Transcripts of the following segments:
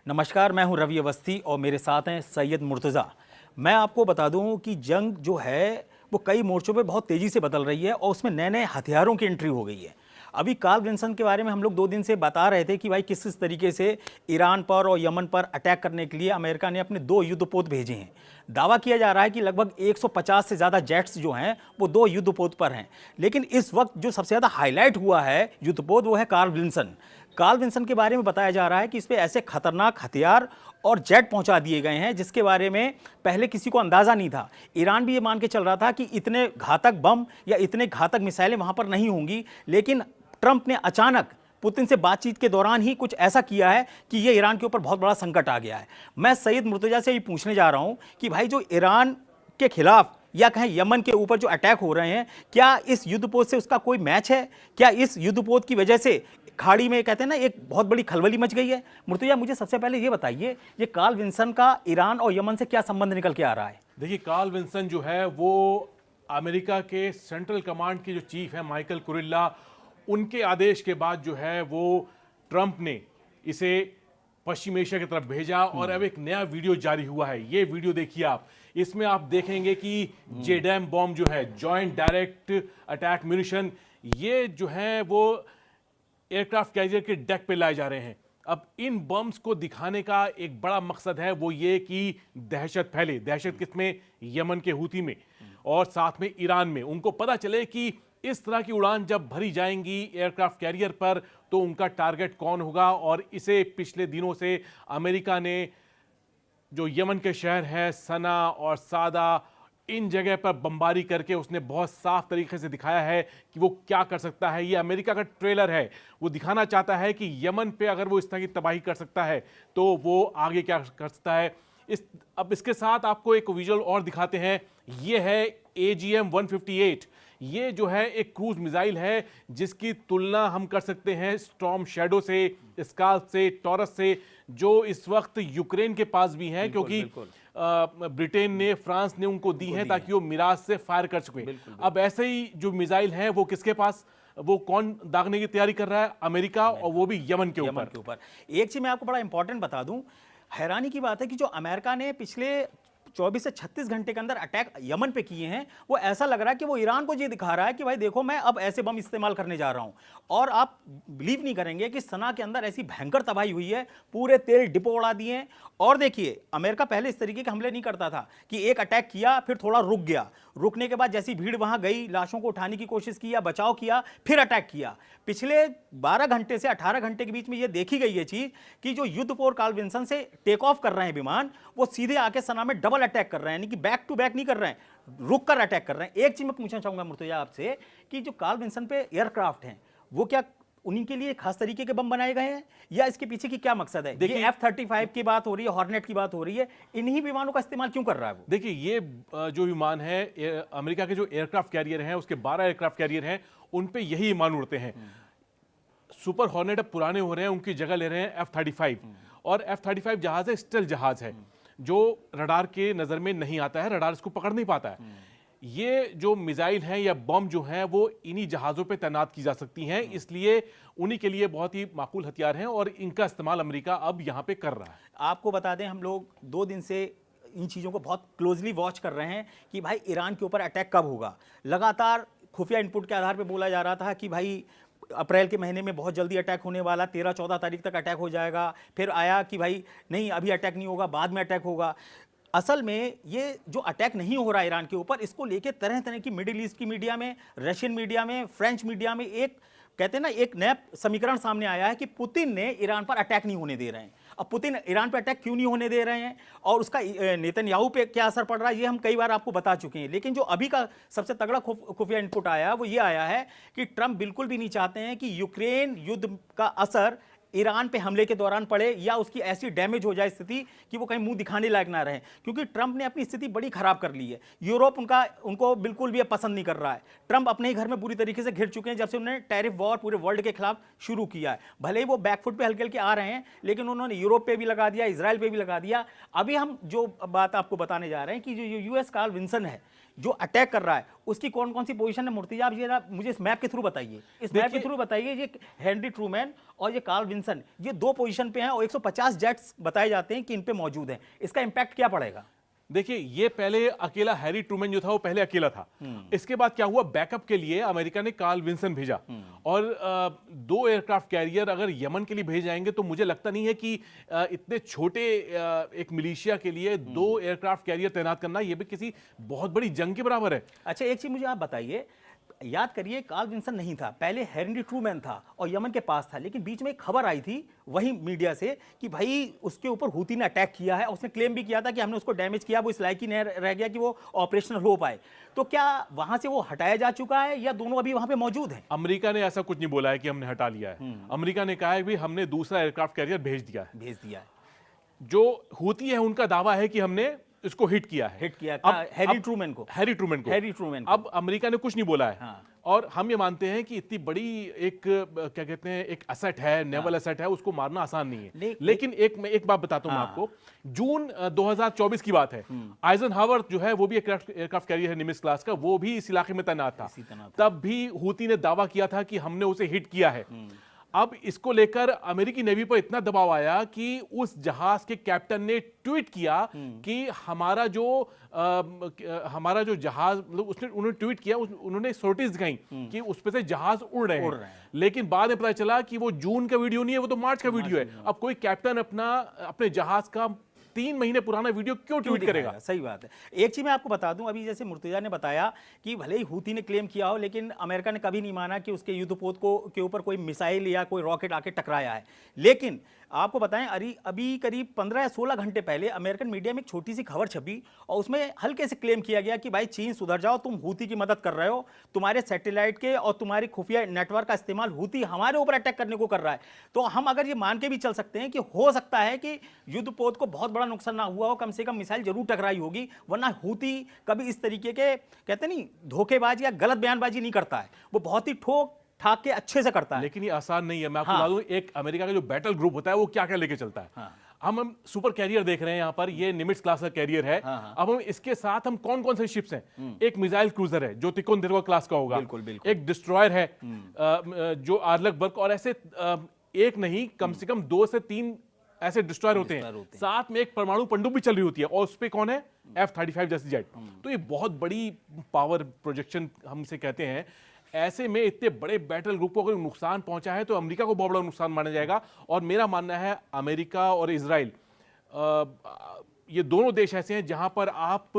नमस्कार, मैं हूं रवि अवस्थी और मेरे साथ हैं सैयद मुर्तज़ा। मैं आपको बता दूं कि जंग जो है वो कई मोर्चों पे बहुत तेज़ी से बदल रही है और उसमें नए नए हथियारों की एंट्री हो गई है। अभी कार्ल विल्सन के बारे में हम लोग 2 दिन से बता रहे थे कि भाई किस किस तरीके से ईरान पर और यमन पर अटैक करने के लिए अमेरिका ने अपने 2 युद्धपोत भेजे हैं। दावा किया जा रहा है कि लगभग 150 से ज़्यादा जेट्स जो हैं वो 2 युद्धपोत पर हैं। लेकिन इस वक्त जो सबसे ज़्यादा हाईलाइट हुआ है युद्धपोत वो है कार्ल विल्सन। कार्ल विल्सन के बारे में बताया जा रहा है कि इस पे ऐसे खतरनाक हथियार और जेट पहुंचा दिए गए हैं जिसके बारे में पहले किसी को अंदाजा नहीं था। ईरान भी ये मान के चल रहा था कि इतने घातक बम या इतने घातक मिसाइलें वहां पर नहीं होंगी, लेकिन ट्रंप ने अचानक पुतिन से बातचीत के दौरान ही कुछ ऐसा किया है कि ये ईरान के ऊपर बहुत बड़ा संकट आ गया है। मैं सैयद मुर्तजा से ये पूछने जा रहा हूं कि भाई जो ईरान के खिलाफ या कहें यमन के ऊपर जो अटैक हो रहे हैं, क्या इस युद्धपोत से उसका कोई मैच है? क्या इस युद्धपोत की वजह से खाड़ी में कहते हैं ना एक बहुत बड़ी खलबली मच गई है? मुर्तजा, मुझे सबसे पहले ये बताइए, ये कार्ल विल्सन का ईरान और यमन से क्या संबंध निकल के आ रहा है? देखिए, कार्ल विल्सन जो है वो अमेरिका के सेंट्रल कमांड के जो चीफ है माइकल कुरिल्ला, उनके आदेश के बाद जो है वो ट्रंप ने इसे पश्चिम एशिया की तरफ भेजा और अब एक नया वीडियो जारी हुआ है। ये वीडियो देखिए आप, इसमें आप देखेंगे कि जेडैम बॉम्ब जो है, जॉइंट डायरेक्ट अटैक म्यूनिशन, ये जो है वो एयरक्राफ्ट कैरियर के डेक पे लाए जा रहे हैं। अब इन बम्स को दिखाने का एक बड़ा मकसद है, वो ये कि दहशत फैले। दहशत किसमें? यमन के हूती में और साथ में ईरान में। उनको पता चले कि इस तरह की उड़ान जब भरी जाएंगी एयरक्राफ्ट कैरियर पर तो उनका टारगेट कौन होगा। और इसे पिछले दिनों से अमेरिका ने जो यमन के शहर हैं सना और सादा, इन जगह पर बमबारी करके उसने बहुत साफ तरीके से दिखाया है कि वो क्या कर सकता है। ये अमेरिका का ट्रेलर है, वो दिखाना चाहता है कि यमन पे अगर वो इस तरह की तबाही कर सकता है तो वो आगे क्या कर सकता है। अब इसके साथ आपको एक विजुअल और दिखाते हैं। ये है AGM-158। ये जो है एक क्रूज मिसाइल है जिसकी तुलना हम कर सकते हैं स्टॉर्म शैडो से, स्काल्प से, टॉरस से, जो इस वक्त यूक्रेन के पास भी हैं, क्योंकि ब्रिटेन ने, फ्रांस ने उनको दी है ताकि वो मिराज से फायर कर सकें। अब ऐसे ही जो मिसाइल हैं वो किसके पास, वो कौन दागने की तैयारी कर रहा है? अमेरिका, और वो भी यमन के ऊपर। एक चीज मैं आपको बड़ा इंपॉर्टेंट बता दूं, हैरानी की बात है कि जो अमेरिका ने पिछले 24 से 36 घंटे के अंदर अटैक यमन पे किए हैं, वो ऐसा लग रहा है कि वो ईरान को ये दिखा रहा है कि भाई देखो मैं अब ऐसे बम इस्तेमाल करने जा रहा हूं। और आप बिलीव नहीं करेंगे कि सना के अंदर ऐसी भयंकर तबाही हुई है, पूरे तेल डिपो उड़ा दिए हैं। और देखिए, अमेरिका पहले इस तरीके के हमले नहीं करता था कि एक अटैक किया फिर थोड़ा रुक गया, रुकने के बाद जैसी भीड़ वहां गई, लाशों को उठाने की कोशिश की या बचाव किया, फिर अटैक किया। पिछले 12 घंटे से 18 घंटे के बीच में यह देखी गई है चीज कि जो युद्धपोत कार्ल विल्सन से टेक ऑफ कर रहे हैं विमान, वो सीधे आके सना में डबल अटैक कर रहे हैं, यानी कि बैक टू बैक नहीं कर रहे हैं, रुक कर अटैक कर रहे हैं। एक चीज मैं पूछना चाहूंगा मुर्तजा आपसे कि जो कार्ल विल्सन पे एयरक्राफ्ट हैं, वो क्या उन्हीं के लिए खास तरीके के बम बनाए गए हैं या इसके पीछे की क्या मकसद है? देखिए, F-35 की बात हो रही है, हॉर्नेट की बात हो रही है, इन्हीं विमानों का इस्तेमाल क्यों कर रहा है वो? देखिए, ये जो विमान है, अमेरिका के जो एयरक्राफ्ट कैरियर हैं, उसके 12 एयरक्राफ्ट कैरियर हैं, उन पे यही विमान उड़ते हैं। सुपर हॉर्नेट अब पुराने हो रहे हैं, उनकी जगह ले रहे हैं F-35। और F-35 जहाज है, स्टेल्थ जहाज है जो रडार के नजर में नहीं आता है, रडार इसको पकड़ नहीं पाता है। ये जो मिसाइल हैं या बम जो हैं वो इन्हीं जहाज़ों पे तैनात की जा सकती हैं, इसलिए उन्हीं के लिए बहुत ही माकूल हथियार हैं और इनका इस्तेमाल अमेरिका अब यहाँ पे कर रहा है। आपको बता दें, हम लोग 2 दिन से इन चीज़ों को बहुत क्लोजली वॉच कर रहे हैं कि भाई ईरान के ऊपर अटैक कब होगा। लगातार खुफिया इनपुट के आधार पर बोला जा रहा था कि भाई अप्रैल के महीने में बहुत जल्दी अटैक होने वाला, 13-14 तारीख तक अटैक हो जाएगा। फिर आया कि भाई नहीं, अभी अटैक नहीं होगा, बाद में अटैक होगा। असल में ये जो अटैक नहीं हो रहा ईरान के ऊपर, इसको लेके तरह तरह की मिडिल ईस्ट की मीडिया में, रशियन मीडिया में, फ्रेंच मीडिया में एक कहते हैं ना एक नया समीकरण सामने आया है कि पुतिन ने ईरान पर अटैक नहीं होने दे रहे हैं। अब पुतिन ईरान पर अटैक क्यों नहीं होने दे रहे हैं और उसका नेतन्याहू पे क्या असर पड़ रहा है, ये हम कई बार आपको बता चुके हैं। लेकिन जो अभी का सबसे तगड़ा खुफिया इनपुट आया वो ये आया है कि ट्रंप बिल्कुल भी नहीं चाहते हैं कि यूक्रेन युद्ध का असर ईरान पे हमले के दौरान पड़े या उसकी ऐसी डैमेज हो जाए स्थिति कि वो कहीं मुंह दिखाने लायक ना रहे, क्योंकि ट्रंप ने अपनी स्थिति बड़ी खराब कर ली है। यूरोप उनको बिल्कुल भी पसंद नहीं कर रहा है। ट्रंप अपने ही घर में बुरी तरीके से घिर चुके हैं जब से उन्होंने टैरिफ वॉर पूरे वर्ल्ड के खिलाफ शुरू किया है। भले ही वो बैकफुट पे हल्के हल्के आ रहे हैं, लेकिन उन्होंने यूरोप पे भी लगा दिया, इजराइल पे भी लगा दिया। अभी हम जो बात आपको बताने जा रहे हैं कि जो यूएस कार्ल विल्सन है जो अटैक कर रहा है, उसकी कौन कौन सी पोजीशन है, मुर्तजा आप ये मुझे इस मैप के थ्रू बताइए, इस मैप के थ्रू बताइए। ये हेनरी ट्रूमैन और ये कार्ल विल्सन, ये 2 पोजीशन पे हैं और 150 जेट्स बताए जाते हैं कि इन पे मौजूद हैं। इसका इंपैक्ट क्या पड़ेगा? देखिए, ये पहले अकेला हैरी ट्रूमैन जो था वो पहले अकेला था। इसके बाद क्या हुआ, बैकअप के लिए अमेरिका ने कार्ल विल्सन भेजा और 2 एयरक्राफ्ट कैरियर अगर यमन के लिए भेजे जाएंगे तो मुझे लगता नहीं है कि इतने छोटे एक मिलिशिया के लिए 2 एयरक्राफ्ट कैरियर तैनात करना ये भी किसी बहुत बड़ी जंग के बराबर है। अच्छा, एक चीज मुझे आप बताइए, याद करिए कार्ल विल्सन नहीं था, पहले हैरी ट्रूमैन था और यमन के पास था, लेकिन बीच में एक खबर आई थी वही मीडिया से कि भाई उसके ऊपर हूती ने अटैक किया है। उसने क्लेम भी किया था कि हमने उसको डैमेज किया, वो इस लायक ही नहीं रह गया कि वो ऑपरेशनल हो पाए। तो क्या वहां से वो हटाया जा चुका है या दोनों अभी वहां पे मौजूद हैं? अमेरिका ने ऐसा कुछ नहीं बोला है कि हमने हटा लिया है। अमेरिका ने कहा है कि हमने दूसरा एयरक्राफ्ट कैरियर भेज दिया है। जो हूती है उनका दावा है कि हमने इसको हिट किया है। हैरी ट्रूमैन को। अब अमेरिका ने कुछ नहीं बोला है। हाँ। और हम ये मानते हैं कि इतनी बड़ी एक क्या कहते हैं एक एसेट है, नेवल एसेट है, उसको मारना आसान नहीं है। लेकिन एक बात बताता हूं मैं आपको, जून 2024 की बात है। आइजनहावर जो है वो भी एयरक्राफ्ट कैरियर है निमित्ज क्लास का, वो भी इस इलाके में तैनात था। तब भी हूती ने दावा किया था कि हमने उसे हिट किया है। अब इसको लेकर अमेरिकी नेवी पर इतना दबाव आया कि उस जहाज के कैप्टन ने ट्वीट किया कि हमारा जो जहाज, मतलब उन्होंने ट्वीट किया, उन्होंने सोर्टिस दिखाई कि उस पे से जहाज उड़ रहे हैं। लेकिन बाद में पता चला कि वो जून का वीडियो नहीं है, वो तो मार्च का वीडियो है। अब कोई कैप्टन अपने जहाज का 3 महीने पुराना वीडियो क्यों ट्वीट करेगा? सही बात है। एक चीज मैं आपको बता दूं, अभी जैसे मुर्तजा ने बताया कि भले ही हूती ने क्लेम किया हो, लेकिन अमेरिका ने कभी नहीं माना कि उसके युद्धपोत के ऊपर कोई मिसाइल या कोई रॉकेट आके टकराया है। लेकिन आपको बताएं, अभी करीब 15 या 16 घंटे पहले अमेरिकन मीडिया में एक छोटी सी खबर छपी और उसमें हल्के से क्लेम किया गया कि भाई चीन सुधर जाओ, तुम हूती की मदद कर रहे हो, तुम्हारे सैटेलाइट के और तुम्हारी खुफिया नेटवर्क का इस्तेमाल हूती हमारे ऊपर अटैक करने को कर रहा है। तो हम अगर ये मान के भी चल सकते हैं कि हो सकता है कि युद्धपोत को बहुत बड़ा नुकसान ना हुआ हो, कम से कम मिसाइल जरूर टकराई होगी, वरना हूती कभी इस तरीके के कहते नहीं धोखेबाजी या गलत बयानबाजी नहीं करता है, वो बहुत ही ठोक ठाक के अच्छे से करता है। लेकिन ये आसान नहीं है। मैं आपको बता दूं, एक अमेरिका का जो बैटल ग्रुप होता है वो क्या क्या लेके चलता है। हाँ। हम सुपर कैरियर देख रहे हैं यहाँ पर, ये निमिट्ज क्लास का कैरियर है। अब हम इसके साथ हम कौन कौन से शिप्स हैं, एक मिसाइल क्रूजर है जो तिकोंदेरवा क्लास का होगा, बिल्कुल। एक डिस्ट्रॉयर है जो आर्लकबर्ग, और ऐसे एक नहीं कम से कम 2 से 3 ऐसे डिस्ट्रॉयर होते हैं। साथ में एक परमाणु पनडुब्बी चल रही होती है और उस पे कौन है, F-35 जैसी जेट। तो ये बहुत बड़ी पावर प्रोजेक्शन हमसे कहते हैं। ऐसे में इतने बड़े बैटल ग्रुप को अगर नुकसान पहुंचा है तो अमेरिका को बहुत बड़ा नुकसान माना जाएगा। और मेरा मानना है अमेरिका और इजराइल, ये दोनों देश ऐसे हैं जहां पर आप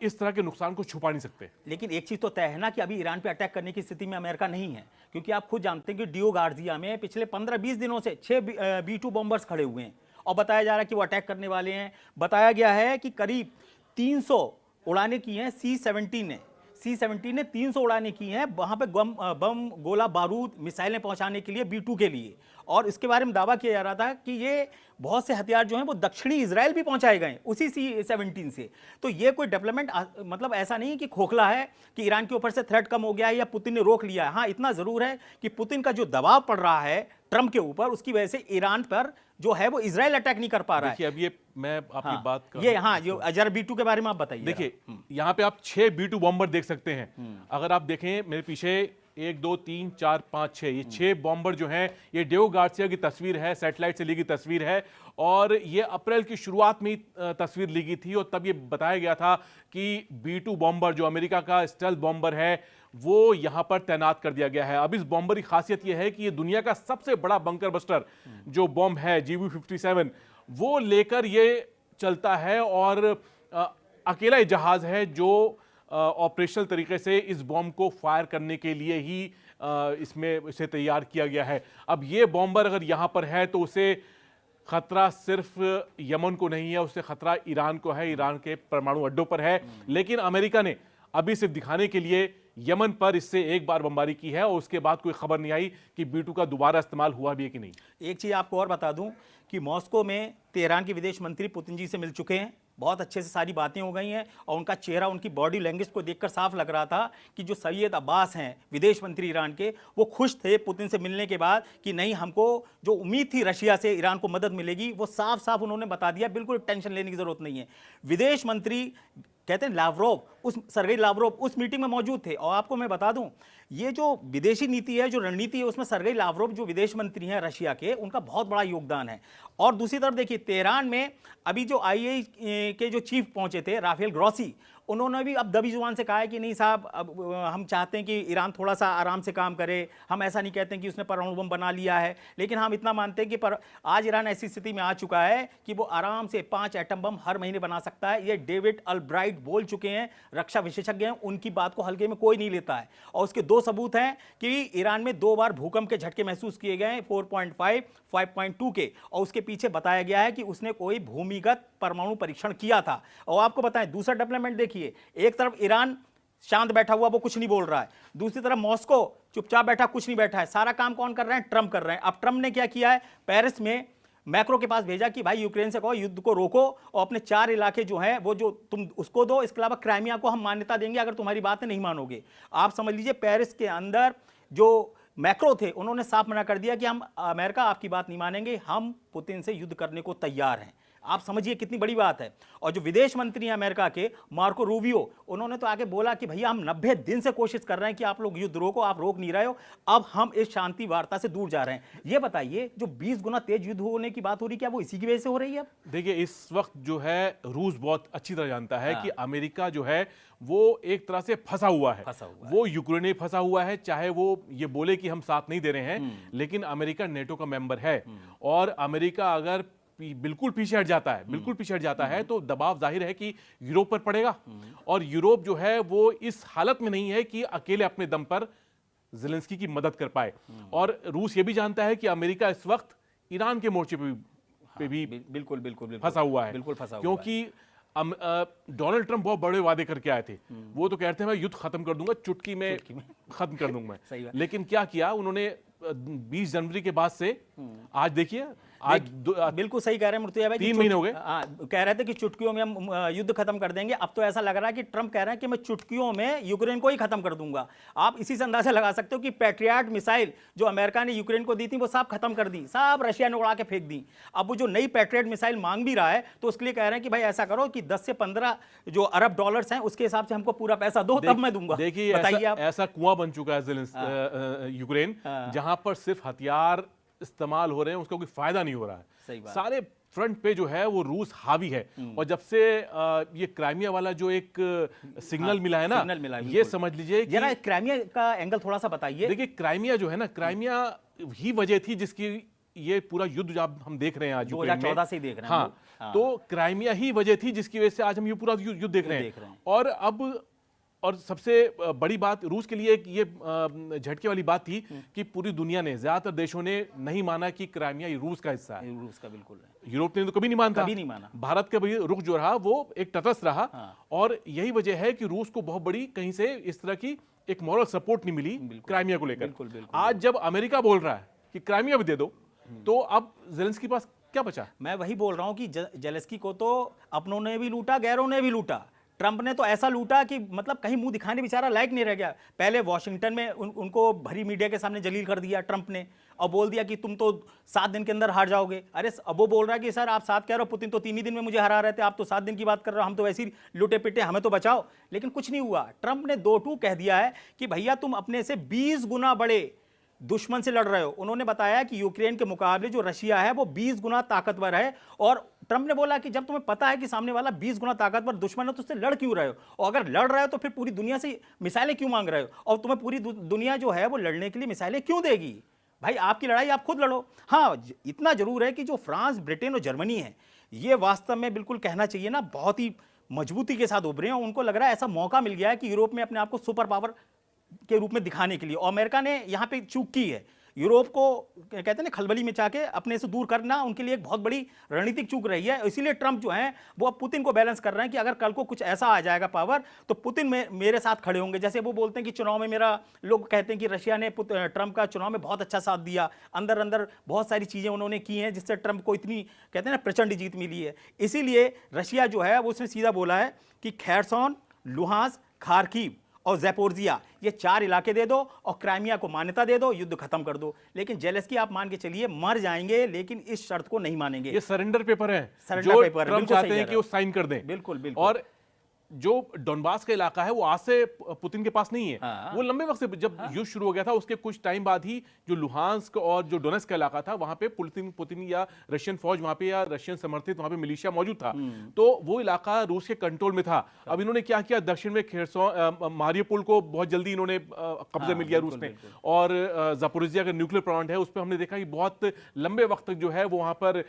इस तरह के नुकसान को छुपा नहीं सकते। लेकिन एक चीज तो तय है ना कि अभी ईरान पे अटैक करने की स्थिति में अमेरिका नहीं है, क्योंकि आप खुद जानते हैं कि डियो गार्जिया में पिछले 15-20 दिनों से 6 B-2 बॉम्बर्स खड़े हुए हैं और बताया जा रहा है कि वो अटैक करने वाले हैं। बताया गया है कि करीब 300 उड़ानें की हैं C-17 ने 300 उड़ानें की हैं वहां पे बम गोला बारूद मिसाइलें पहुंचाने के लिए B-2 के लिए। और इसके बारे में दावा किया जा रहा था कि ये बहुत से हथियार जो हैं वो दक्षिणी इजराइल भी पहुंचाए गए उसी C-17 से। तो ये कोई डेवलपमेंट मतलब ऐसा नहीं कि खोखला है कि ईरान के ऊपर से थ्रेट कम हो गया है या पुतिन ने रोक लिया है। हाँ, इतना जरूर है कि पुतिन का जो दबाव पड़ रहा है ट्रंप के ऊपर, उसकी वजह से ईरान पर जो है वो इजराइल अटैक नहीं कर पा रहा है। देखिए, अब ये मैं आपकी बात कर ये जो अजर B-2 के बारे में आप बताइए। देखिए, यहाँ पे आप 6 B-2 बॉम्बर देख सकते हैं। अगर आप देखें मेरे पीछे 1 2 3 4 5 6, ये 6 बॉम्बर जो हैं, ये डियो गार्सिया की तस्वीर है, सैटेलाइट से ली गई तस्वीर है। और ये अप्रैल की शुरुआत में ही तस्वीर ली गई थी और तब ये बताया गया था कि B-2 बॉम्बर जो अमेरिका का स्टेल्थ बॉम्बर है वो यहाँ पर तैनात कर दिया गया है। अब इस बॉम्बर की खासियत यह है कि ये दुनिया का सबसे बड़ा बंकर बस्टर जो बॉम्ब है GBU-57 वो लेकर ये चलता है और अकेला ही जहाज है जो ऑपरेशनल तरीके से इस बॉम्ब को फायर करने के लिए ही इसमें इसे तैयार किया गया है। अब ये बॉम्बर अगर यहाँ पर है तो उसे खतरा सिर्फ यमन को नहीं है, उससे खतरा ईरान को है, ईरान के परमाणु अड्डों पर है। लेकिन अमेरिका ने अभी सिर्फ दिखाने के लिए यमन पर इससे एक बार बमबारी की है और उसके बाद कोई खबर नहीं आई कि B-2 का दोबारा इस्तेमाल हुआ भी है कि नहीं। एक चीज आपको और बता दूं कि मॉस्को में तेहरान के विदेश मंत्री पुतिन जी से मिल चुके हैं, बहुत अच्छे से सारी बातें हो गई हैं और उनका चेहरा, उनकी बॉडी लैंग्वेज को देखकर साफ लग रहा था कि जो सैयद अब्बास हैं विदेश मंत्री ईरान के, वो खुश थे पुतिन से मिलने के बाद कि नहीं, हमको जो उम्मीद थी रशिया से ईरान को मदद मिलेगी वो साफ साफ उन्होंने बता दिया, बिल्कुल टेंशन लेने की जरूरत नहीं है। विदेश मंत्री कहते हैं लावरोव, उस सरगेई लावरोव उस मीटिंग में मौजूद थे। और आपको मैं बता दूं, ये जो विदेशी नीति है, जो रणनीति है, उसमें सर्गेई लावरोव जो विदेश मंत्री हैं रशिया के, उनका बहुत बड़ा योगदान है। और दूसरी तरफ देखिए, तेहरान में अभी जो आईएई के जो चीफ पहुंचे थे राफेल ग्रॉसी, उन्होंने भी अब दबी जुबान से कहा है कि नहीं साहब, अब हम चाहते हैं कि ईरान थोड़ा सा आराम से काम करे। हम ऐसा नहीं कहते हैं कि उसने परमाणु बम बना लिया है, लेकिन हम इतना मानते हैं कि आज ईरान ऐसी स्थिति में आ चुका है कि वो आराम से 5 एटम बम हर महीने बना सकता है। ये डेविड अल्ब्राइट बोल चुके हैं, रक्षा विशेषज्ञ हैं, उनकी बात को हल्के में कोई नहीं लेता है। और उसके 2 सबूत हैं कि ईरान में 2 बार भूकंप के झटके महसूस किए गए हैं, 4.5, 5.2 के, और उसके पीछे बताया गया है कि उसने कोई भूमिगत परमाणु परीक्षण किया था। और आपको बताएं, दूसरा डेवलपमेंट देखिए, एक तरफ ईरान शांत बैठा हुआ, वो कुछ नहीं बोल रहा है, दूसरी तरफ मॉस्को चुपचाप बैठा, कुछ नहीं बैठा है। सारा काम कौन कर रहे हैं? ट्रंप कर रहे हैं। अब ट्रंप ने क्या किया है, पेरिस में मैक्रो के पास भेजा कि भाई यूक्रेन से कहो युद्ध को रोको और अपने 4 इलाके जो हैं वो जो तुम उसको दो, इसके अलावा क्राइमिया को हम मान्यता देंगे अगर तुम्हारी बातें नहीं मानोगे। आप समझ लीजिए, पेरिस के अंदर जो मैक्रो थे उन्होंने साफ मना कर दिया कि हम अमेरिका आपकी बात नहीं मानेंगे, हम पुतिन से युद्ध करने को तैयार हैं। आप समझिए कितनी बड़ी बात है। और जो विदेश मंत्री हैं अमेरिका के, मार्को रूबियो, उन्होंने तो आगे बोला कि भैया हम 90 दिन से कोशिश कर रहे हैं कि आप लोग युद्ध रोको, आप रोक नहीं रहे हो, अब हम इस शांति वार्ता से दूर जा रहे हैं। ये बताइए, जो 20 गुना तेज युद्ध होने की बात हो रही, क्या वो इसी की वजह से हो रही है? देखिए, इस वक्त जो है रूस बहुत अच्छी तरह जानता है कि अमेरिका जो है वो एक तरह से फंसा हुआ है। वो यूक्रेन में फंसा हुआ है, चाहे वो ये बोले कि हम साथ नहीं दे रहे हैं, लेकिन अमेरिका नेटो का मेंबर है। और अमेरिका अगर बिल्कुल पीछे हट जाता है, बिल्कुल पीछे हट जाता है, तो दबाव जाहिर है कि यूरोप पर पड़ेगा। और यूरोप जो है वो इस हालत में नहीं है कि अकेले अपने दम पर ज़ेलेंस्की की मदद कर पाए। और रूस ये भी जानता है कि अमेरिका इस वक्त ईरान के मोर्चे पे भी बिल्कुल फंसा हुआ है, बिल्कुल फंसा हुआ है। क्योंकि डोनाल्ड ट्रंप बहुत बड़े वादे करके आए थे। वो तो कहते हैं मैं युद्ध खत्म कर दूंगा, चुटकी में खत्म कर दूंगा मैं। लेकिन क्या किया उन्होंने? 20 जनवरी के बाद से आज देखिए, आज बिल्कुल सही कह रहे हैं मूर्तिया भाई, 3 महीने हो गए। कह रहे थे कि चुटकियों में हम युद्ध खत्म कर देंगे। अब तो ऐसा लग रहा है कि ट्रंप कह रहे हैं कि मैं चुटकियों में यूक्रेन को ही खत्म कर दूंगा। आप इसी से अंदाजा लगा सकते हो कि पैट्रियट मिसाइल जो अमेरिका ने यूक्रेन को दी थी, वो सब खत्म कर दी, सब रशिया ने उड़ा के फेंक दी। अब वो जो नई पैट्रियट मिसाइल मांग भी रहा है, तो उसके लिए कह रहे हैं कि भाई ऐसा करो कि 10 से 15 जो अरब डॉलर्स हैं उसके हिसाब से हमको पूरा पैसा दो, तब मैं दूंगा। देखिए, ऐसा कुआं बन चुका है यूक्रेन, जहां पर सिर्फ हथियार इस्तेमाल हो रहे हैं, उसका कोई फायदा नहीं हो रहा है। सारे फ्रंट पे जो है वो रूस हावी है। और जब से ये क्राइमिया वाला जो एक सिग्नल मिला है ना, ये समझ लीजिए कि जरा क्राइमिया का एंगल थोड़ा सा बताइए। देखिए, क्राइमिया जो है ना, क्राइमिया ही वजह थी जिसकी ये पूरा युद्ध जब हम देख रहे हैं आज 2014 से ही देख रहे हैं। हाँ, तो क्राइमिया ही वजह थी जिसकी वजह से आज हम ये पूरा युद्ध देख रहे हैं। और अब और सबसे बड़ी बात रूस के लिए ये झटके वाली बात थी कि पूरी दुनिया ने, ज्यादातर देशों ने नहीं माना कि क्राइमिया रूस का हिस्सा है। रूस का बिल्कुल है। यूरोप ने तो कभी नहीं माना। भारत का भी रुख जो रहा वो एक तटस्थ रहा। और यही वजह है कि रूस को बहुत बड़ी कहीं से इस तरह की एक मॉरल सपोर्ट नहीं मिली क्राइमिया को लेकर। आज जब अमेरिका बोल रहा है कि क्राइमिया भी दे दो, तो अब ज़ेलेंस्की के पास क्या बचा? मैं वही बोल रहा हूं कि ज़ेलेंस्की को तो अपनों ने भी लूटा, गैरों ने भी लूटा। ट्रंप ने तो ऐसा लूटा कि मतलब कहीं मुंह दिखाने बेचारा लायक नहीं रह गया। पहले वॉशिंगटन में उनको भरी मीडिया के सामने जलील कर दिया ट्रंप ने, और बोल दिया कि तुम तो 7 दिन के अंदर हार जाओगे। अरे अब वो बोल रहा है कि सर आप 7 कह रहे हो, पुतिन तो 3 ही दिन में मुझे हरा रहे थे, आप तो 7 दिन की बात कर रहे हो, हम तो वैसे ही लुटे पिटे, हमें तो बचाओ। लेकिन कुछ नहीं हुआ। ट्रंप ने 2-2 कह दिया है कि भैया तुम अपने से 20 गुना बड़े दुश्मन से लड़ रहे हो। उन्होंने बताया कि यूक्रेन के मुकाबले जो रशिया है वो 20 गुना ताकतवर है। और ट्रंप ने बोला कि जब तुम्हें पता है कि सामने वाला 20 गुना ताकतवर दुश्मन है, तो उससे लड़ क्यों रहे हो? और अगर लड़ रहे हो तो फिर पूरी दुनिया से मिसाइलें क्यों मांग रहे हो? और तुम्हें पूरी दुनिया जो है वो लड़ने के लिए मिसाइलें क्यों देगी? भाई आपकी लड़ाई आप खुद लड़ो। हाँ, इतना जरूर है कि जो फ्रांस, ब्रिटेन और जर्मनी है, ये वास्तव में बिल्कुल कहना चाहिए ना, बहुत ही मजबूती के साथ उभरे हैं। उनको लग रहा है ऐसा मौका मिल गया है कि यूरोप में अपने आप को सुपर पावर के रूप में दिखाने के लिए। और अमेरिका ने यहाँ पे चूक की है। यूरोप को कहते हैं ना खलबली में चाके अपने से दूर करना उनके लिए एक बहुत बड़ी रणनीतिक चूक रही है। इसीलिए ट्रंप जो है वो अब पुतिन को बैलेंस कर रहे हैं कि अगर कल को कुछ ऐसा आ जाएगा पावर, तो पुतिन मेरे साथ खड़े होंगे। जैसे वो बोलते हैं कि चुनाव में मेरा, लोग कहते हैं कि रशिया ने ट्रंप का चुनाव में बहुत अच्छा साथ दिया, अंदर अंदर बहुत सारी चीज़ें उन्होंने की हैं जिससे ट्रंप को इतनी कहते हैं ना प्रचंड जीत मिली है। इसीलिए रशिया जो है वो उसने सीधा बोला है कि खैरसोन, लुहांस्क, खार्किव और ज़ैपोरिज़िया, ये 4 इलाके दे दो और क्राइमिया को मान्यता दे दो, युद्ध खत्म कर दो। लेकिन ज़ेलेंस्की आप मान के चलिए मर जाएंगे, लेकिन इस शर्त को नहीं मानेंगे। ये सरेंडर पेपर है, सरेंडर पेपर ट्रंप चाहते हैं कि वो साइन कर दें। बिल्कुल बिल्कुल। और जो डोनबास का इलाका है वो आज से पुतिन के पास नहीं है। हाँ। वो लंबे वक्त से, जब युद्ध शुरू हो गया था उसके कुछ टाइम बाद ही जो लुहांस्क और जो डोनेट्स्क का इलाका था वहां पे पुतिन या रशियन फौज वहां पे या रशियन समर्थित वहां पे मिलिशिया मौजूद था। तो वो इलाका रूस के कंट्रोल में था। अब इन्होंने क्या किया, दक्षिण में खेरसोन मारियोपोल को बहुत जल्दी इन्होंने कब्जे में लिया रूस ने, और जापोरिजिया का न्यूक्लियर प्लांट है उस पर हमने देखा कि बहुत लंबे वक्त तक जो है वो वहां पर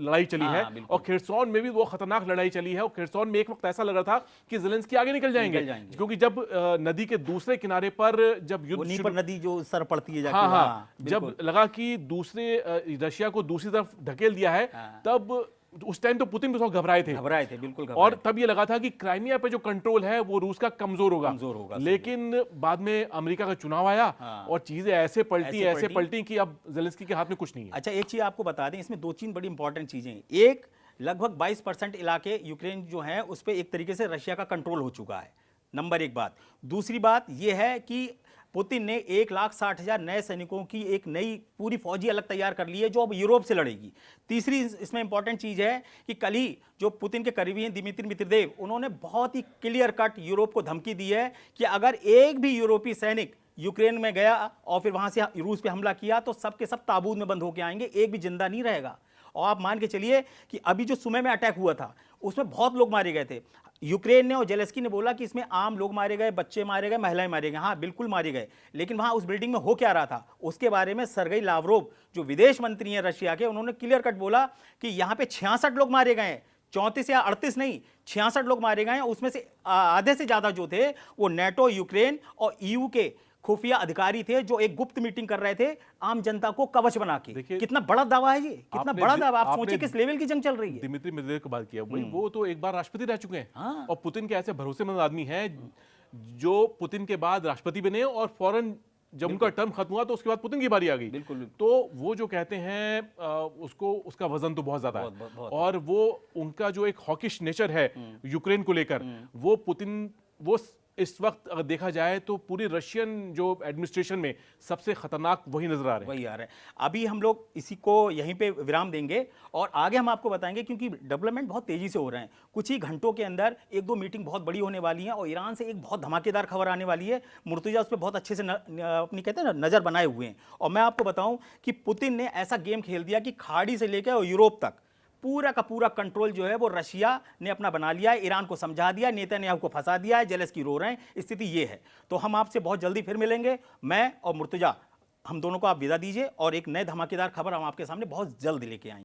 लड़ाई चली है। और खेरसोन में भी वो खतरनाक लड़ाई चली है। और खेरसोन में एक वक्त ऐसा लग रहा था कि ज़ेलेंस्की आगे निकल जाएंगे, क्योंकि जब नदी के दूसरे किनारे पर जब युद्ध नीपर नदी जो सर पड़ती है जाके, हाँ, जब लगा कि दूसरे रशिया को दूसरी तरफ धकेल दिया है, तब उस टाइम तो पुतिन भी बहुत घबराए थे, बिल्कुल घबराए। और तब ये लगा था कि क्राइमिया पे जो कंट्रोल है वो रूस का कमजोर होगा। लेकिन बाद में अमेरिका का चुनाव आया और चीजें ऐसे पलटी कि अब ज़ेलेंस्की के हाथ में कुछ नहीं है। अच्छा, एक चीज आपको बता दें, इसमें दो तीन बड़ी इंपॉर्टेंट चीजें हैं। एक, लगभग 22% इलाके यूक्रेन जो है उस पर एक तरीके से रशिया का कंट्रोल हो चुका है, नंबर एक बात। दूसरी बात यह है कि पुतिन ने 1,60,000 नए सैनिकों की एक नई पूरी फौजी अलग तैयार कर ली है जो अब यूरोप से लड़ेगी। तीसरी इसमें इंपॉर्टेंट चीज़ है कि कल ही जो पुतिन के करीबी हैं दिमित्री मित्रदेव, उन्होंने बहुत ही क्लियर कट यूरोप को धमकी दी है कि अगर एक भी यूरोपीय सैनिक यूक्रेन में गया और फिर वहाँ से रूस पे हमला किया तो सब के सब ताबूत में बंद होकर आएंगे, एक भी जिंदा नहीं रहेगा। और आप मान के चलिए कि अभी जो सुमे में अटैक हुआ था उसमें बहुत लोग मारे गए थे। यूक्रेन ने और जेलेंस्की ने बोला कि इसमें आम लोग मारे गए, बच्चे मारे गए, महिलाएं मारे गए। हाँ, बिल्कुल मारे गए, लेकिन वहां उस बिल्डिंग में हो क्या रहा था उसके बारे में सर्गेई लावरोव जो विदेश मंत्री हैं रशिया के, उन्होंने क्लियर कट बोला कि यहाँ पे 66 लोग मारे गए हैं, 34 या 38 नहीं, 66 लोग मारे गए हैं। उसमें से आधे से ज्यादा जो थे वो नेटो, यूक्रेन और ईयू के खुफिया अधिकारी थे जो एक गुप्त मीटिंग कर रहे थे आम जनता को कवच बना के। कितना बड़ा दावा है ये, कितना बड़ा दावा। आप सोचिए किस लेवल की जंग चल रही है। दिमित्री मेदवेदेव की बात किया, वो तो एक बार राष्ट्रपति रह चुके हैं। और पुतिन के ऐसे भरोसेमंद आदमी हैं जो पुतिन के बाद राष्ट्रपति बने और फौरन जब उनका टर्म खत्म हुआ तो उसके बाद पुतिन की बारी आ गई। तो वो जो कहते हैं उसको, उसका वजन तो बहुत ज्यादा है। और वो उनका जो एक हॉकिश नेचर है यूक्रेन को लेकर, वो पुतिन, वो इस वक्त अगर देखा जाए तो पूरी रशियन जो एडमिनिस्ट्रेशन में सबसे खतरनाक वही नजर आ रहे हैं। वही आ रहे हैं। अभी हम लोग इसी को यहीं पे विराम देंगे और आगे हम आपको बताएंगे, क्योंकि डेवलपमेंट बहुत तेजी से हो रहे हैं। कुछ ही घंटों के अंदर एक दो मीटिंग बहुत बड़ी होने वाली हैं और ईरान से एक बहुत धमाकेदार खबर आने वाली है। मुर्तजा उस पर बहुत अच्छे से अपनी कहते हैं ना नजर बनाए हुए हैं। और मैं आपको बताऊं कि पुतिन ने ऐसा गेम खेल दिया कि खाड़ी से लेकर यूरोप तक पूरा का पूरा कंट्रोल जो है वो रशिया ने अपना बना लिया है। ईरान को समझा दिया, नेतन्याहू को फंसा दिया है, जेलेंस्की रो रहे हैं। स्थिति ये है। तो हम आपसे बहुत जल्दी फिर मिलेंगे, मैं और मुर्तजा, हम दोनों को आप विदा दीजिए और एक नए धमाकेदार खबर हम आपके सामने बहुत जल्द लेके आएंगे।